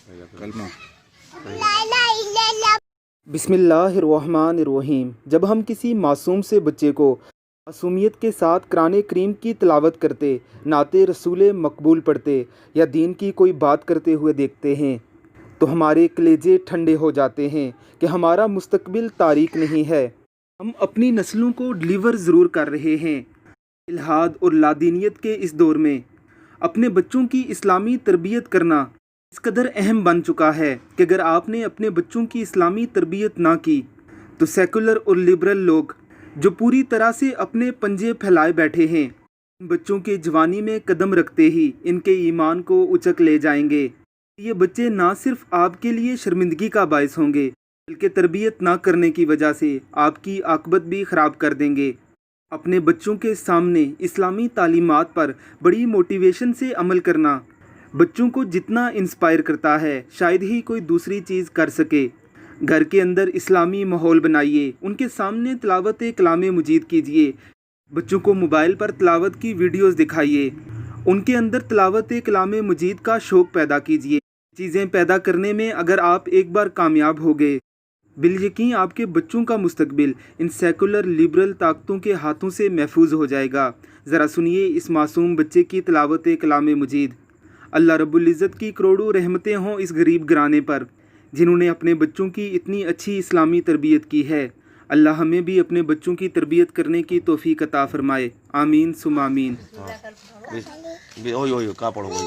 कलमा। बिस्मिल्लाहिर्रहमानिर्रहीम। जब हम किसी मासूम से बच्चे को मासूमियत के साथ कुरान करीम की तिलावत करते, नाते रसूल मकबूल पढ़ते या दीन की कोई बात करते हुए देखते हैं तो हमारे कलेजे ठंडे हो जाते हैं कि हमारा मुस्तकबिल तारीक नहीं है। हम अपनी नस्लों को डिलीवर ज़रूर कर रहे हैं। इल्हाद और लादीनियत के इस दौर में अपने बच्चों की इस्लामी तरबियत करना इस कदर अहम बन चुका है कि अगर आपने अपने बच्चों की इस्लामी तरबियत ना की तो सेकुलर और लिबरल लोग जो पूरी तरह से अपने पंजे फैलाए बैठे हैं, इन बच्चों के जवानी में कदम रखते ही इनके ईमान को उचक ले जाएंगे। ये बच्चे ना सिर्फ आपके लिए शर्मिंदगी का बायस होंगे बल्कि तरबियत ना करने की वजह से आपकी आकबत भी ख़राब कर देंगे। अपने बच्चों के सामने इस्लामी तालीमात पर बड़ी मोटिवेशन से अमल करना बच्चों को जितना इंस्पायर करता है शायद ही कोई दूसरी चीज़ कर सके। घर के अंदर इस्लामी माहौल बनाइए, उनके सामने तिलावत कलाम मजीद कीजिए, बच्चों को मोबाइल पर तिलावत की वीडियोस दिखाइए, उनके अंदर तिलावत कलाम मजीद का शौक़ पैदा कीजिए। चीज़ें पैदा करने में अगर आप एक बार कामयाब हो गए, बिल यकीन आपके बच्चों का मुस्तकबिल इन सेकुलर लिबरल ताकतों के हाथों से महफूज हो जाएगा। ज़रा सुनिए इस मासूम बच्चे की तिलावत कलाम मजीद। अल्लाह रब्बुल इज़्ज़त की करोड़ों रहमतें हों इस गरीब घराने पर जिन्होंने अपने बच्चों की इतनी अच्छी इस्लामी तरबियत की है। अल्लाह हमें भी अपने बच्चों की तरबियत करने की तौफीक अता फरमाए। आमीन सुम आमीन। ओयो का पढ़ो भाई।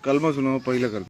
कलमा सुनाओ पहले कर।